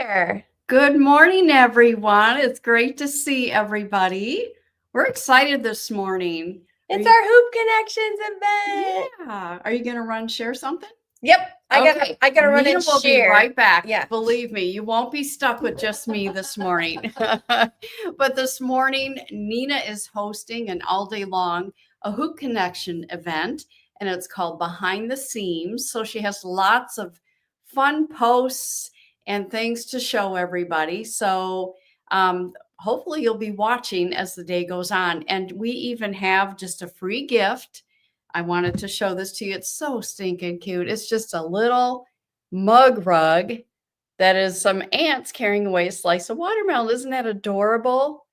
there. Good morning, everyone. It's great to see everybody. We're excited this morning. It's our HoopConnections event. Yeah. Are you going to share something? Yep. I gotta run and we'll share. Be right back. Yeah. Believe me, you won't be stuck with just me this morning. But this morning, Nina is hosting an all day long a Hoop Connection event, and it's called Behind the Seams. So she has lots of fun posts and things to show everybody. So hopefully you'll be watching as the day goes on. And we even have just a free gift. I wanted to show this to you. It's so stinking cute. It's just a little mug rug that is some ants carrying away a slice of watermelon. Isn't that adorable?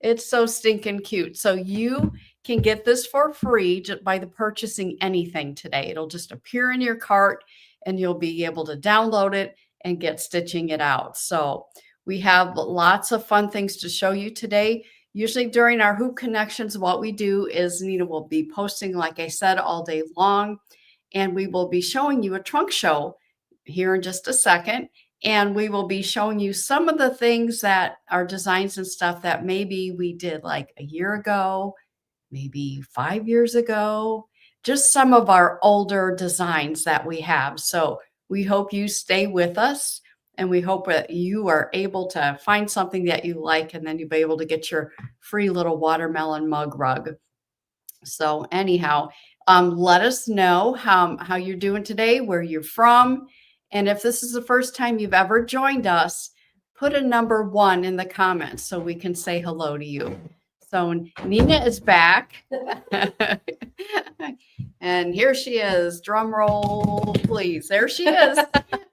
It's so stinking cute. So you can get this for free just by purchasing anything today. It'll just appear in your cart and you'll be able to download it and get stitching it out. So we have lots of fun things to show you today. Usually during our Hoop Connections, what we do is Nina will be posting, like I said, all day long, and we will be showing you a trunk show here in just a second. And we will be showing you some of the things that are designs and stuff that maybe we did like a year ago, maybe 5 years ago, just some of our older designs that we have. So we hope you stay with us, and we hope that you are able to find something that you like, and then you'll be able to get your free little watermelon mug rug. So anyhow, let us know how you're doing today, where you're from. And if this is the first time you've ever joined us, put a number 1 in the comments so we can say hello to you. So Nina is back. And here she is. Drum roll, please. There she is.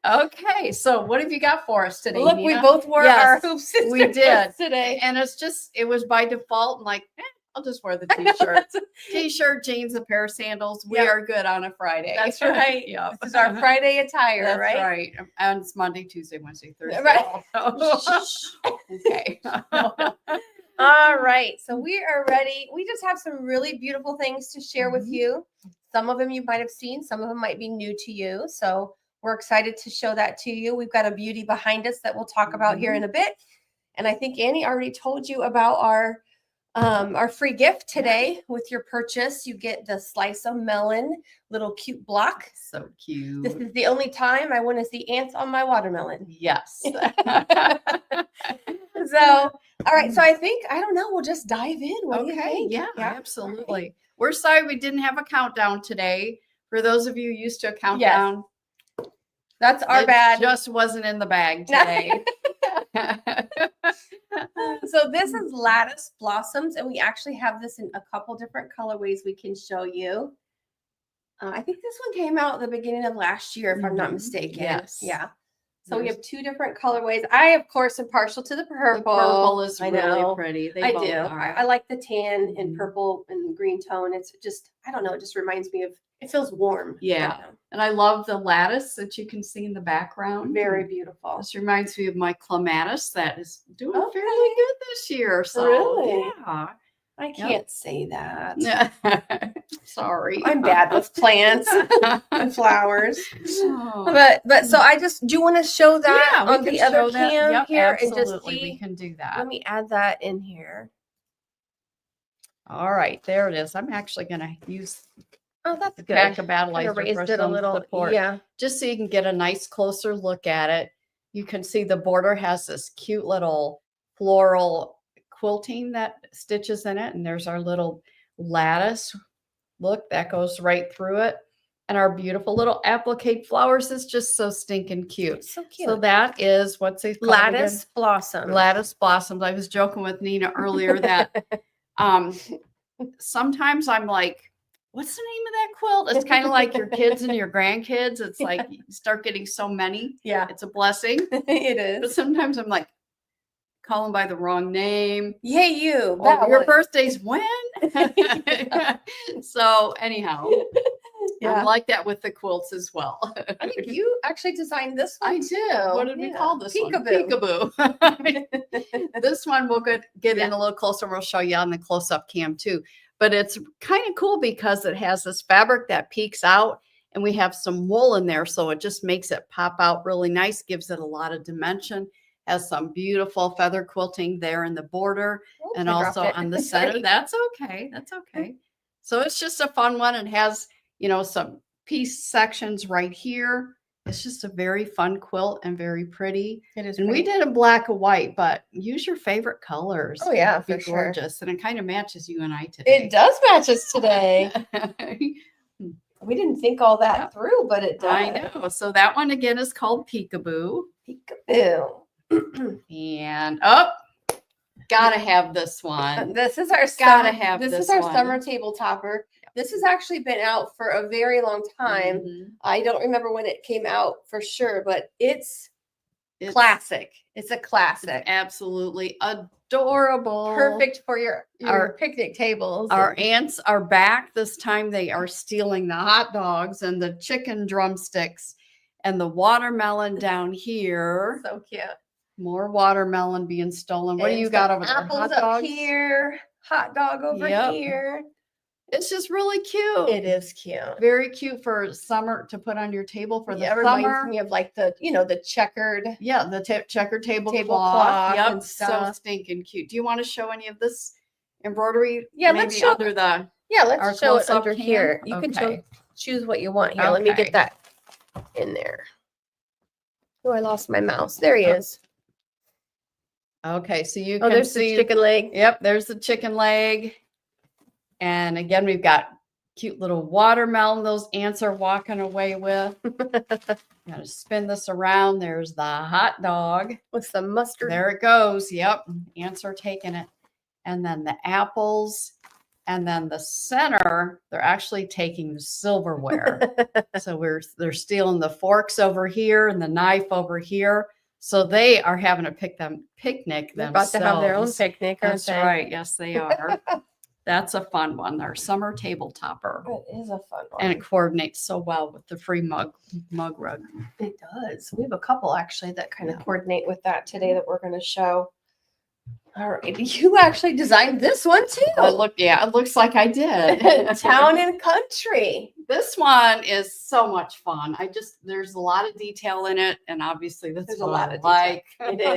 Okay. So what have you got for us today, Look, Nina? we both wore our HoopSisters. We did today. And it was by default. And like, I'll just wear the t-shirt. T-shirt, jeans, a pair of sandals. We are good on a Friday. That's right. Yeah. This is our Friday attire, That's right? right. And it's Monday, Tuesday, Wednesday, Thursday. Right. Okay. All right. So we are ready. We just have some really beautiful things to share with you. Some of them you might have seen. Some of them might be new to you. So we're excited to show that to you. We've got a beauty behind us that we'll talk about here in a bit. And I think Annie already told you about our free gift today. With your purchase, you get the slice of melon, little cute block. So cute. This is the only time I want to see ants on my watermelon. Yes. So, all right. So I think, I don't know, we'll just dive in. What do you think? Yeah, absolutely. Right. We're sorry we didn't have a countdown today. For those of you used to a countdown. Yes. That's our bad. Just wasn't in the bag today. So this is Lattice Blossoms, and we actually have this in a couple different colorways we can show you. I think this one came out at the beginning of last year, if I'm not mistaken. Yes. Yeah. So we have 2 different colorways. I, of course, am partial to the purple. The purple is really pretty. I do. I like the tan and purple and green tone. It's just, I don't know, it just reminds me of, it feels warm. Yeah. And I love the lattice that you can see in the background. Very beautiful. This reminds me of my clematis that is doing fairly good this year. So, really? Yeah. I can't say that. Sorry. I'm bad with plants and flowers. But so I just, do you want to show that on the other cam here? Absolutely. And just see? We can do that. Let me add that in here. All right. There it is. I'm actually going to use that's good. Pack of Battleizer raised it a little. Support, just so you can get a nice closer look at it. You can see the border has this cute little floral quilting that stitches in it, and there's our little lattice. Look, that goes right through it, and our beautiful little applique flowers is just so stinking cute. So cute. So that is what's it called? Lattice Blossom. Lattice Blossoms. I was joking with Nina earlier that sometimes I'm like, what's the name of that quilt? It's kind of like your kids and your grandkids. It's like you start getting so many. Yeah. It's a blessing. It is. But sometimes I'm like, call them by the wrong name. Yay, you. Your birthday's when? So anyhow, I like that with the quilts as well. I think you actually designed this one. I did. What did we call this Peekaboo. one? Peekaboo. This one we'll get in a little closer. We'll show you on the close-up cam too. But it's kind of cool because it has this fabric that peeks out, and we have some wool in there, so it just makes it pop out really nice, gives it a lot of dimension. Has some beautiful feather quilting there in the border, Oops, and I dropped also it. on the Sorry. center. That's okay. That's okay. So it's just a fun one. It has, you know, some piece sections right here. It's just a very fun quilt and very pretty. It is And we pretty. did a black and white, but use your favorite colors. Oh yeah, It'd be for sure. gorgeous. And it kind of matches you and I today. It does match us today. We didn't think all that Yep. through, but it does. I know. So that one again is called Peekaboo. Peekaboo. And gotta have this one. This is our Gotta summer, have this this is our one. summer table topper. This has actually been out for a very long time. Mhm. I don't remember when it came out for sure, but it's It's classic. It's a It's classic. absolutely adorable. Perfect for your Our- picnic tables. Our and- ants are back this time. They are stealing the hot dogs and the chicken drumsticks and the watermelon down here. so cute. More watermelon being stolen. What do And you got some over there? apples Hot up dogs? here, hot dog over Yep. here. It's just really cute. It is cute. Very cute for summer to put on your table for the Yeah, it reminds summer. me of like the, you know, the checkered. Yeah, the checker tablecloth. Tablecloth Yep, and so stuff. stinking cute. Do you want to show any of this embroidery? Yeah, maybe let's show- under the. Yeah, Our let's show it close-up under cam? here. You can Okay. choose what you want here. Let me Okay. get that in there. Oh, I lost my mouse. There he Oh, is. Okay, so you Oh, can there's see. the chicken leg. Yep, there's the chicken leg. And again, we've got cute little watermelon those ants are walking away with. Gotta spin this around. There's the hot dog. With some mustard. There it goes. Yep, ants are taking it. And then the apples. And then the center, they're actually taking the silverware. So they're stealing the forks over here and the knife over here. So they are having a picnic They're themselves. about to have their own picnic, aren't That's they? right. Yes, they are. That's a fun one. Our summer table topper. It is a fun one. And it coordinates so well with the free mug rug. It does. We have a couple actually that kind of coordinate with that today that we're going to show. All right. You actually designed this one too. It looks like I did. Town and country. This one is so much fun. There's a lot of detail in it, and obviously that's There's what a lot I of detail. like.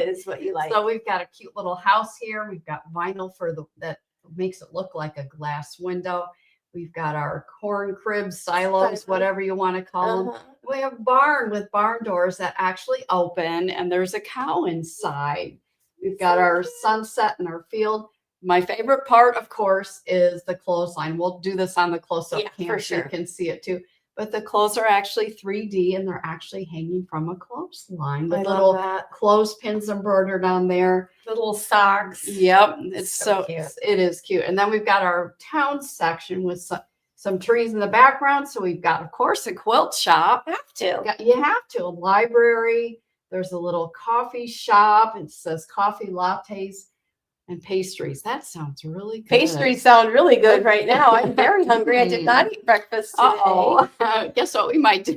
It is what you like. So we've got a cute little house here. We've got vinyl that makes it look like a glass window. We've got our corn cribs, silos, whatever you want to call them. We have a barn with barn doors that actually open, and there's a cow inside. We've got our sunset and our field. My favorite part, of course, is the clothesline. We'll do this on the close-up Yeah, cam for so you sure. can see it too. But the clothes are actually 3D, and they're actually hanging from a clothesline with I little love that. clothespins embroidered on there. The little socks. Yep, it's So so cute. it is cute. And then we've got our town section with some trees in the background. So we've got, of course, a quilt shop. Have to. You have to. A library. There's a little coffee shop. It says coffee lattes and pastries. That sounds really good. Pastries sound really good right now. I'm very hungry. I did not eat breakfast today. Uh-oh. Guess what we might do?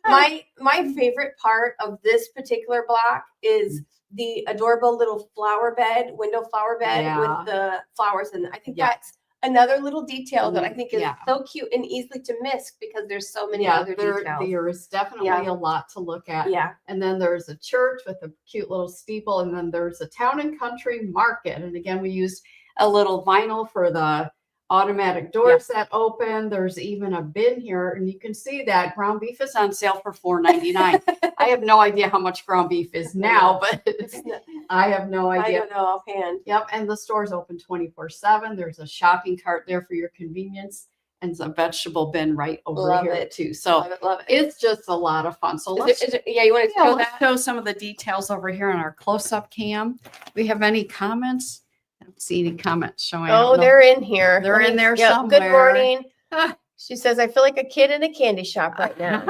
My favorite part of this particular block is the adorable little window flower bed Yeah. with the flowers in it. I think Yeah. that's another little detail that I think is Yeah. so cute and easily to miss because there's so many Yeah, other details. there is definitely Yeah. a lot to look at. Yeah. And then there's a church with a cute little steeple. And then there's a town and country market. And again, we used a little vinyl for the automatic doors that open. There's even a bin here. And you can see that ground beef is on sale for $4.99. I have no idea how much ground beef is now, but I have no I idea. don't know offhand. Yep. And the store's open 24/7. There's a shopping cart there for your convenience and some vegetable bin right over Love here it. too. So Love it. Love it. it's just a lot of fun. So Yeah, you want to show let's that? show some of the details over here on our close-up cam. We have any comments? I don't see any comments showing. Oh, they're in here. They're in there Good somewhere. morning. Ah. She says, I feel like a kid in a candy shop right now.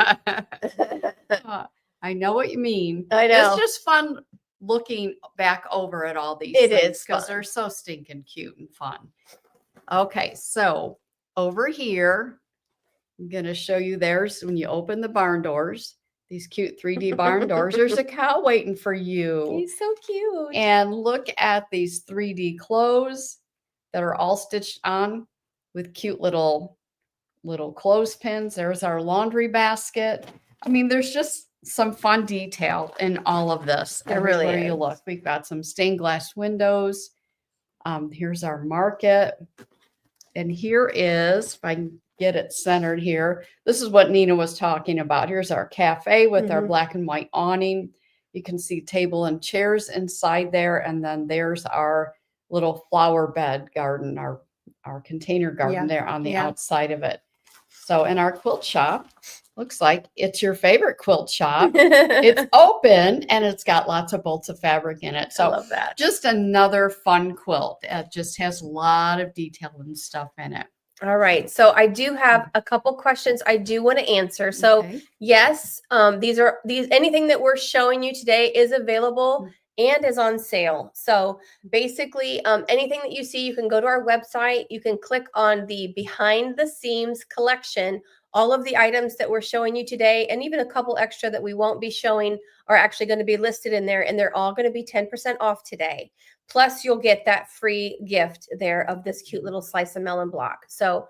I know what you mean. I know. It's just fun looking back over at all these It things is because fun. they're so stinking cute and fun. Okay, so over here, I'm going to show you there's when you open the barn doors, these cute 3D barn doors, there's a cow waiting for you. He's so cute. And look at these 3D clothes that are all stitched on with cute little little clothespins. There's our laundry basket. I mean, there's just some fun detail in all of this. There really Everywhere you is. look, we've got some stained glass windows. Here's our market. And here is, if I can get it centered here, this is what Nina was talking about. Here's our cafe with our black and white awning. You can see table and chairs inside there. And then there's our little flower bed garden, our container garden there on the outside of it. So in our quilt shop, looks like it's your favorite quilt shop. It's open and it's got lots of bolts of fabric in it. So I love that. Just another fun quilt. It just has a lot of detail and stuff in it. All right. So I do have a couple questions I do want to answer. So yes, anything that we're showing you today is available and is on sale. So basically, anything that you see, you can go to our website. You can click on the Behind the Seams collection. All of the items that we're showing you today, and even a couple extra that we won't be showing, are actually going to be listed in there, and they're all going to be 10% off today. Plus, you'll get that free gift there of this cute little slice of melon block. So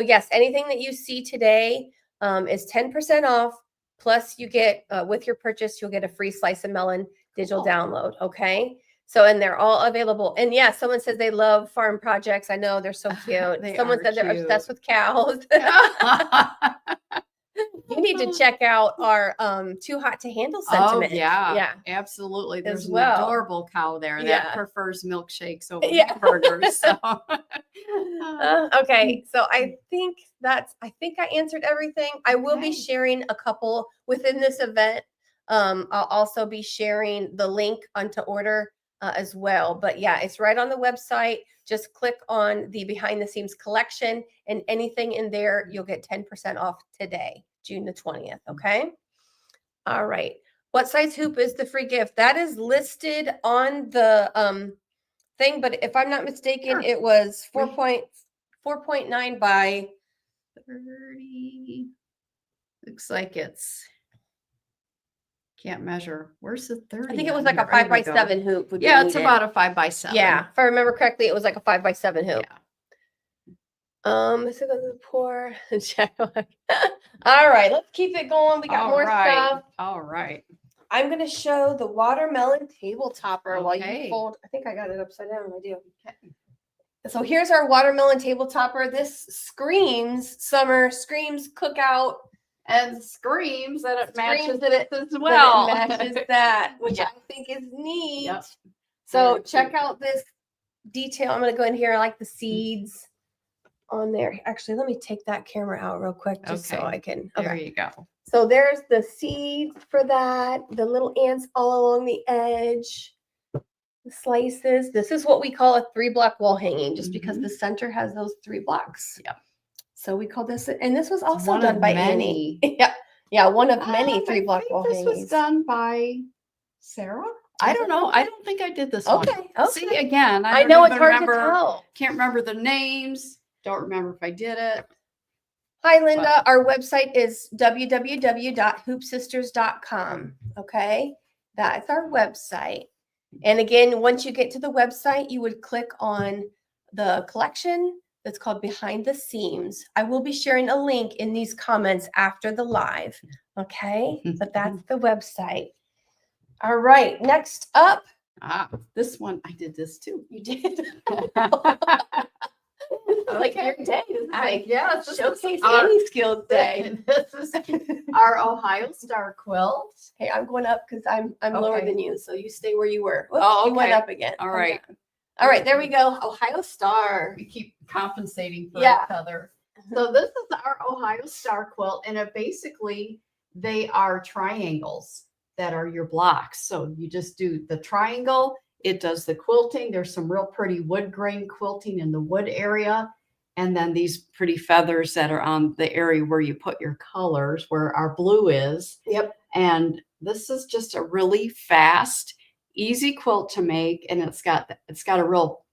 yes, anything that you see today is 10% off. Plus, you get with your purchase, you'll get a free slice of melon digital download. Okay. So, and they're all available. And yeah, someone says they love farm projects. I know, they're so cute. Someone said they're obsessed with cows. You need to check out our Too Hot to Handle sentiment. Oh, yeah, absolutely. There's an adorable cow there that prefers milkshakes over burgers. So. Okay, so I think I answered everything. I will be sharing a couple within this event. I'll also be sharing the link onto order as well. But yeah, it's right on the website. Just click on the Behind the Seams collection, and anything in there, you'll get 10% off today, June the 20th. Okay. All right. What size hoop is the free gift? That is listed on the thing, but if I'm not mistaken, it was 4.9 by 30. Looks like it's. Can't measure. Where's the 30? I think it was like a 5x7 hoop. Yeah, it's about a 5x7. Yeah, if I remember correctly, it was like a 5x7 hoop. Yeah. So go to the pour and check. All right, let's keep it going. We got more stuff. All right. I'm gonna show the watermelon table topper while you fold. I think I got it upside down. I do. Okay. So here's our watermelon table topper. This screams summer, screams cookout. And screams that it matches it as well. That it matches that, which I think is neat. Yep. So check out this detail. I'm going to go in here. I like the seeds on there. Actually, let me take that camera out real quick just so I can. There you go. So there's the seeds for that. The little ants all along the edge. The slices. This is what we call a 3-block wall hanging, just because the center has those 3 blocks. Yep. So we call this, and this was also done by Annie. Yeah, one of many 3-block wall hangings. This was done by Sarah. I don't know. I don't think I did this one. Okay. See, again, I know it's hard to tell. Can't remember the names. Don't remember if I did it. Hi, Linda. Our website is www.hoopsisters.com. Okay, that's our website. And again, once you get to the website, you would click on the collection that's called Behind the Seams. I will be sharing a link in these comments after the live. Okay, but that's the website. All right, next up. This one, I did this too. You did? Like your day. This is showcase Annie's skills day. This is our Ohio Star quilt. Hey, I'm going up because I'm lower than you, so you stay where you were. Whoops, you went up again. All right. All right, there we go. Ohio Star. We keep compensating for each other. So this is our Ohio Star quilt, and they are triangles that are your blocks. So you just do the triangle. It does the quilting. There's some real pretty wood grain quilting in the wood area. And then these pretty feathers that are on the area where you put your colors, where our blue is. Yep. And this is just a really fast, easy quilt to make. And it's got a real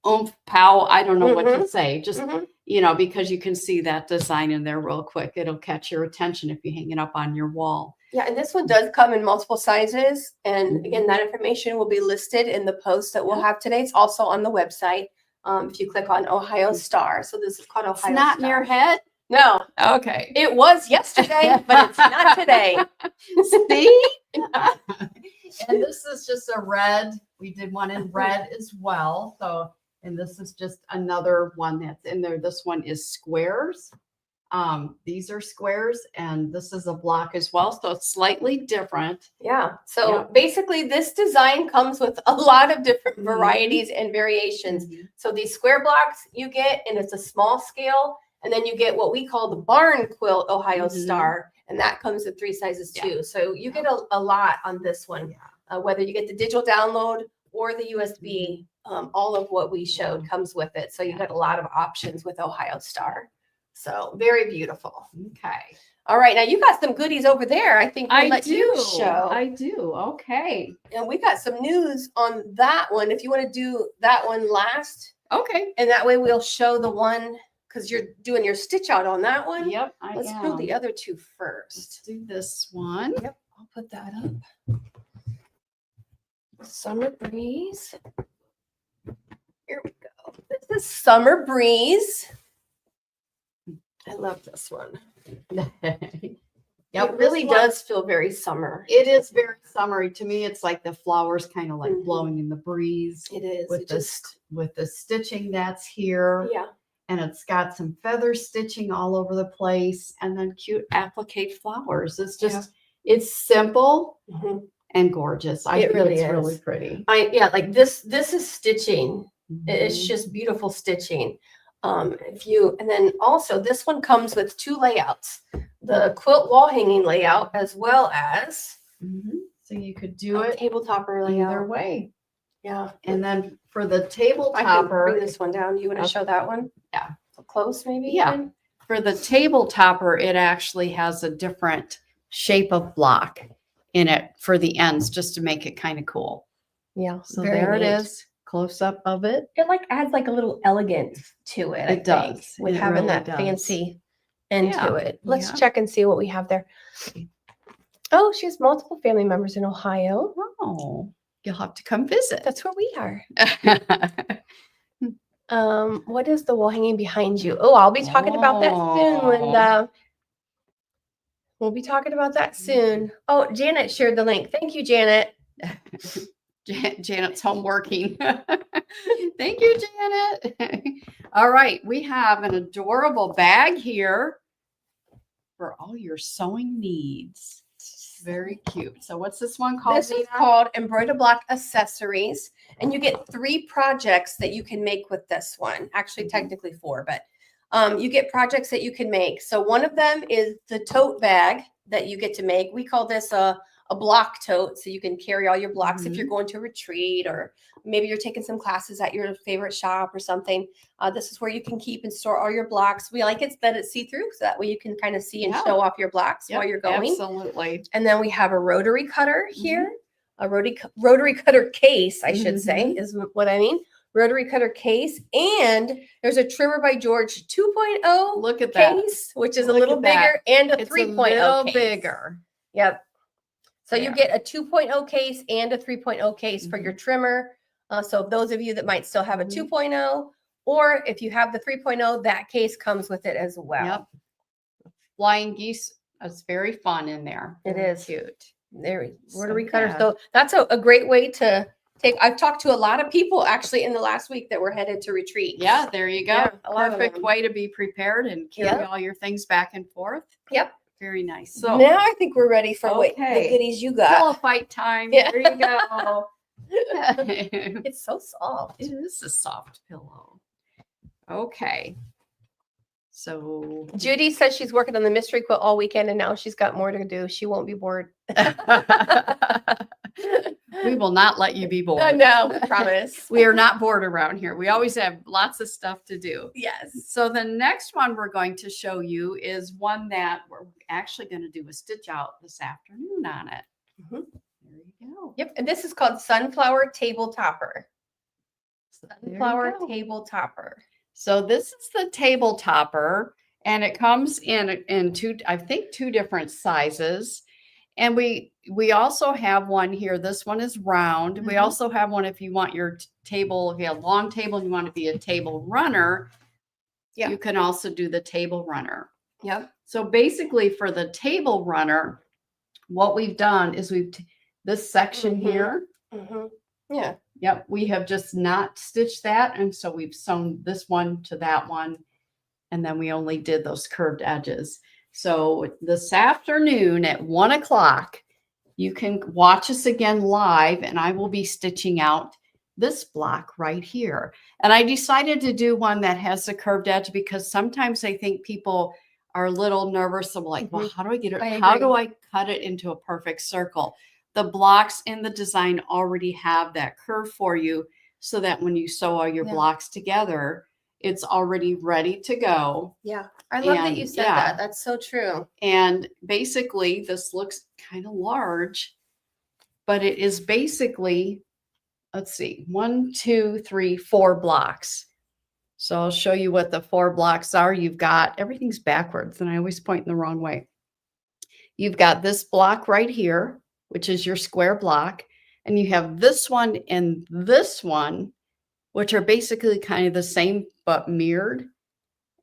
oomph, pow. I don't know what to say. Just, because you can see that design in there real quick. It'll catch your attention if you hang it up on your wall. Yeah, and this one does come in multiple sizes. And again, that information will be listed in the post that we'll have today. It's also on the website. if you click on Ohio Star. So this is called Ohio It's not in Star. your head? No, Okay. it was yesterday, but it's not today. See? And this is just a red. We did one in red as well. So, and this is just another one that's in there. This one is squares. These are squares, and this is a block as well. So it's slightly different. Yeah. So Yep. basically this design comes with a lot of different Mhm. varieties and variations. So these square blocks you get, and it's a small scale. And then you get what we call the barn quilt Ohio Mhm. Star. And that comes in 3 sizes Yeah. too. So you get a lot on this one, whether you get the digital download or the USB, all of what we showed comes with it. So you got a lot of options with Ohio Star. So very beautiful. Okay. All right. Now you got some goodies over there. I think we'll let you show. I do. Okay. And we got some news on that one. If you want to do that one last, Okay. and that way we'll show the one because you're doing your stitch out on that one. Yep. Let's do the other two first. Let's do this one. Yep. I'll put that up. Summer Breeze. Here we go. This is Summer Breeze. I love this one. Yep, It really this one- does feel very summer. It is very summery to me. It's like the flowers kind of like Mhm. blowing in the breeze It is. with It this just, with the stitching that's here. yeah. And it's got some feather stitching all over the place and then cute applique flowers. It's just it's simple Mhm. and gorgeous. I It think really it's is. really pretty. Like this is stitching. It's Mhm. just beautiful stitching. And then also this one comes with 2 layouts, the quilt wall hanging layout as well as Mhm. So you could do a it table topper either layout. way. Yeah. And then for the table I can bring topper, this one down. Do you want to Okay. show that one? Yeah. Close maybe? Yeah. even? for the table topper, it actually has a different shape of block in it for the ends just to make it kind of cool. Yeah. So very there it neat. is, close up of it. It like adds like a little elegance to it. I It does. think, with It having really that does. fancy end Yeah. to it. Let's Yeah. check and see what we have there. Oh, she has multiple family members in Ohio. Oh, you'll have to come visit. That's where we are. What is the wall hanging behind you? Oh, I'll be talking about that soon, Linda. We'll be talking about that soon. Oh, Janet shared the link. Thank you, Janet. Janet's home working. Thank you, Janet. All right, we have an adorable bag here for all your sewing needs. Very cute. So what's this one called? This is Nina? called Embroider Block Accessories, and you get 3 projects that you can make with this one. Actually, technically 4, but you get projects that you can make. So one of them is the tote bag that you get to make. We call this a block tote, so you can carry all your blocks if you're going to a retreat, or maybe you're taking some classes at your favorite shop or something. This is where you can keep and store all your blocks. We like it that it's see-through, so that way you can kind of see and Yeah. show off your blocks Yep, while you're going. Absolutely. And then we have a rotary cutter here, a rotary cutter case, I should say, Mhm. is what I mean. Rotary cutter case, and there's a Trimmer by George 2.0 Look at that. case, which is a Look little at that. bigger, and a It's 3.0 a little case. bigger. Yep. So you There. get a 2.0 case and a 3.0 case for your trimmer. So those of you that might still have a Mhm. 2.0, or if you have the 3.0, that case comes with it as well. Yep. Flying geese. It's very fun in there. It Very is. cute. There, So, rotary cutter. yeah. So that's a great way to take. I've talked to a lot of people actually in the last week that were headed to retreat. Yeah, there you go. Yeah, a lot of Perfect them. way to be prepared and carry Yep. all your things back and forth. Yep. Very nice. So Now I think we're ready for what the Okay. goodies you pillow got. fight time. Yeah. There you go. It It's so soft. is a soft pillow. Okay. So Judy says she's working on the mystery quilt all weekend, and now she's got more to do. She won't be bored. we will not let you be bored. I know, promise. We are not bored around here. We always have lots of stuff to do. Yes. So the next one we're going to show you is one that we're actually going to do a stitch out this afternoon on it. Mhm. There you go. Yep. And this is called Sunflower Table Topper. There you Sunflower go. Table Topper. So this is the table topper, and it comes in two, I think, 2 different sizes. And we also have one here. This one is round. We Mhm. also have one if you want your table, if you have a long table and you want to be a table runner, Yeah. you can also do the table runner. Yep. So basically for the table runner, what we've done is this section Mhm. here. Mhm. Yeah. Yep, we have just not stitched that. And so we've sewn this one to that one. And then we only did those curved edges. So this afternoon at 1 o'clock, you can watch us again live, and I will be stitching out this block right here. And I decided to do one that has a curved edge because sometimes I think people are a little nervous of like, well, how do I get it? How do I cut it into a perfect circle? The blocks in the design already have that curve for you so that when you sew all your blocks together, it's already ready to go. Yeah. I love that you said that. That's so true. And basically, this looks kind of large, but it is basically, let's see, 1, 2, 3, 4 blocks. So I'll show you what the 4 blocks are. You've got, everything's backwards, and I always point in the wrong way. You've got this block right here, which is your square block, and you have this one and this one, which are basically kind of the same but mirrored.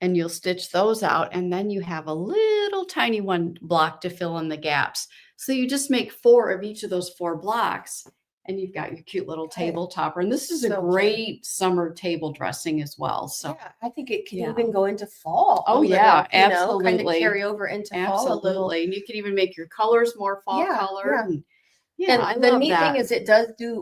And you'll stitch those out, and then you have a little tiny one block to fill in the gaps. So you just make 4 of each of those 4 blocks, and you've got your cute little table topper. And this is a great summer table dressing as well. So yeah, I think it can even go into fall. Oh yeah, absolutely. Kind of carry over into fall a little. And you can even make your colors more fall color. Yeah, and the neat thing is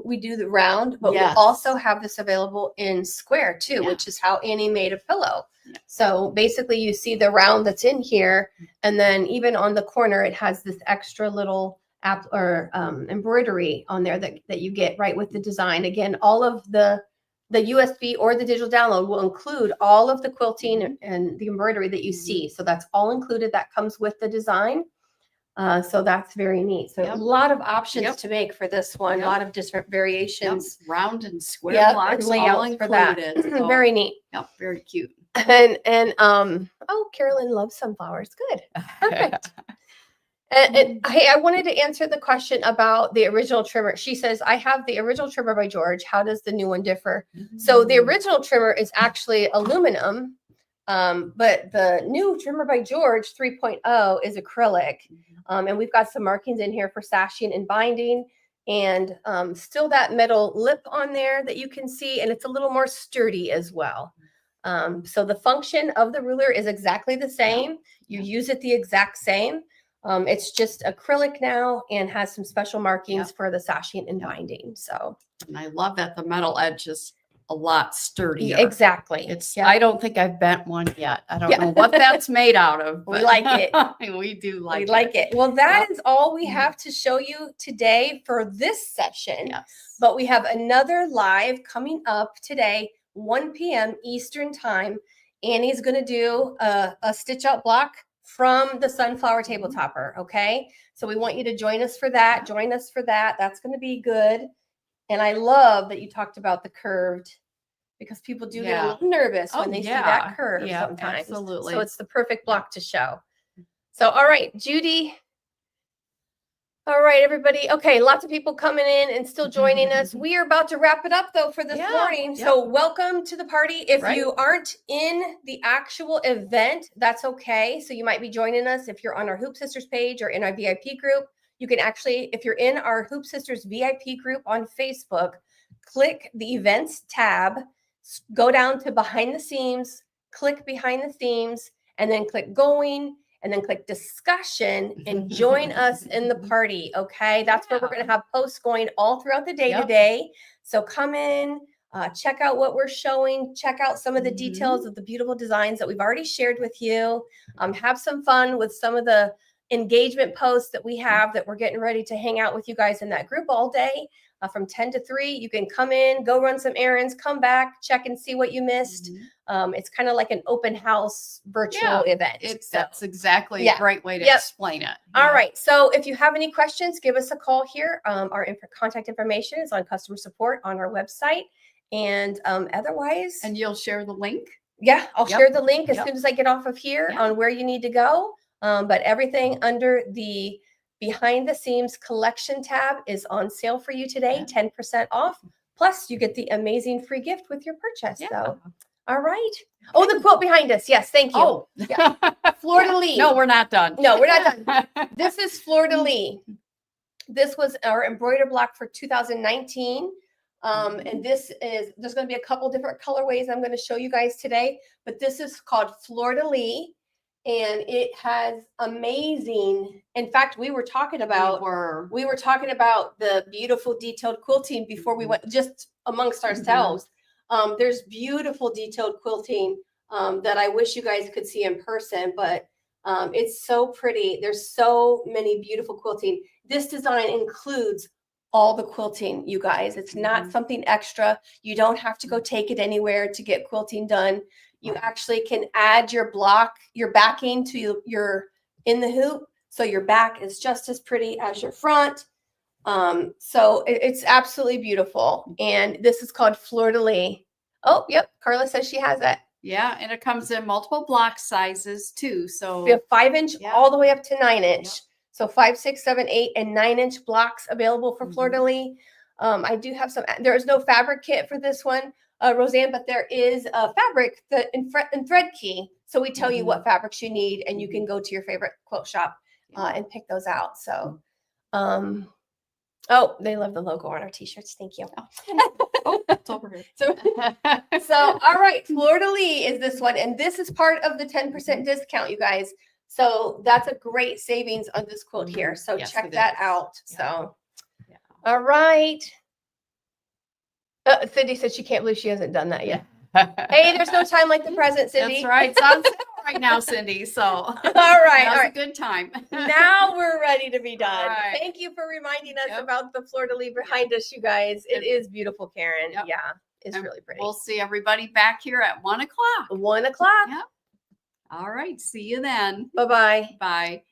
we do the round, but we also have this available in square too, which is how Annie made a pillow. So basically you see the round that's in here, and then even on the corner, it has this extra little embroidery on there that you get right with the design. Again, all of the USB or the digital download will include all of the quilting and the embroidery that you see. So that's all included. That comes with the design. So that's very neat. So a lot of options to make for this one. A lot of different variations. Round and square blocks, and layouts for that. So, very neat. Yep, very cute. And oh, Carolyn loves sunflowers. Good. Perfect. And hey, I wanted to answer the question about the original trimmer. She says, I have the original trimmer by George. How does the new one differ? So the original trimmer is actually aluminum. But the new trimmer by George 3.0 is acrylic. And we've got some markings in here for sashing and binding, and still that metal lip on there that you can see, and it's a little more sturdy as well. So the function of the ruler is exactly the same. You use it the exact same. It's just acrylic now and has some special markings for the sashing and binding. So, and I love that the metal edge is a lot sturdier. Exactly. I don't think I've bent one yet. I don't know what that's made out of. We like it. We do like it. We like it. Well, that is all we have to show you today for this session. But we have another live coming up today, 1 p.m. Eastern time. Annie's going to do a stitch out block from the sunflower table topper. Okay. So we want you to join us for that. Join us for that. That's going to be good. And I love that you talked about the curved, because people do get a little nervous when they see that curve sometimes. Absolutely. So it's the perfect block to show. So, all right, Judy. All right, everybody. Okay, lots of people coming in and still joining us. We are about to wrap it up, though, for this morning. So welcome to the party. If you aren't in the actual event, that's okay. So you might be joining us if you're on our Hoop Sisters page or in our VIP group. You can actually, if you're in our Hoop Sisters VIP group on Facebook, click the events tab, go down to behind the seams, click behind the seams, and then click going, and then click discussion and join us in the party. Okay. That's where we're going to have posts going all throughout the day today. So come in, check out what we're showing, check out some of the details of the beautiful designs that we've already shared with you. Have some fun with some of the engagement posts that we have that we're getting ready to hang out with you guys in that group all day from 10 to 3. You can come in, go run some errands, come back, check and see what you missed. It's kind of like an open house virtual event. That's exactly a great way to explain it. All right. So if you have any questions, give us a call here. Our contact information is on customer support on our website. And otherwise. And you'll share the link? Yeah, I'll share the link as soon as I get off of here on where you need to go. But everything under the Behind the Seams collection tab is on sale for you today, 10% off. Plus, you get the amazing free gift with your purchase. So, all right. Oh, the quilt behind us. Yes, thank you. Oh, yeah. Fleur de Lis. No, we're not done. No, we're not done. This is Fleur de Lis. This was our embroider block for 2019. And there's going to be a couple different colorways I'm going to show you guys today, but this is called Fleur de Lis. And it has amazing. In fact, we were talking about the beautiful detailed quilting before we went, just amongst ourselves. There's beautiful detailed quilting that I wish you guys could see in person, but it's so pretty. There's so many beautiful quilting. This design includes all the quilting, you guys. It's not something extra. You don't have to go take it anywhere to get quilting done. You actually can add your backing to your in the hoop. So your back is just as pretty as your front. So it's absolutely beautiful. And this is called Fleur de Lis. Oh, yep. Carla says she has it. Yeah. And it comes in multiple block sizes too. So we have 5-inch all the way up to 9-inch. Yep. So 5, 6, 7, 8, and 9-inch blocks available for Fleur de Lis. I do have some. There is no fabric kit for this one, Roseanne, but there is a fabric in thread key. So we tell you what fabrics you need, and you can go to your favorite quilt shop and pick those out. So, oh, they love the logo on our t-shirts. Thank you. Oh, it's over here. So all right, Fleur de Lis is this one, and this is part of the 10% discount, you guys. So that's a great savings on this quilt here. So check that out. So, all right. Cindy said she can't believe she hasn't done that yet. Hey, there's no time like the present, Cindy. That's right. It's on sale right now, Cindy. So all right, all right. A good time. Now we're ready to be done. Right. Thank you for reminding us about the Fleur de Lis behind us, you guys. It is beautiful, Karen. Yeah, it's really pretty. We'll see everybody back here at 1 o'clock. 1 o'clock. Yep. All right. See you then. Bye-bye. Bye.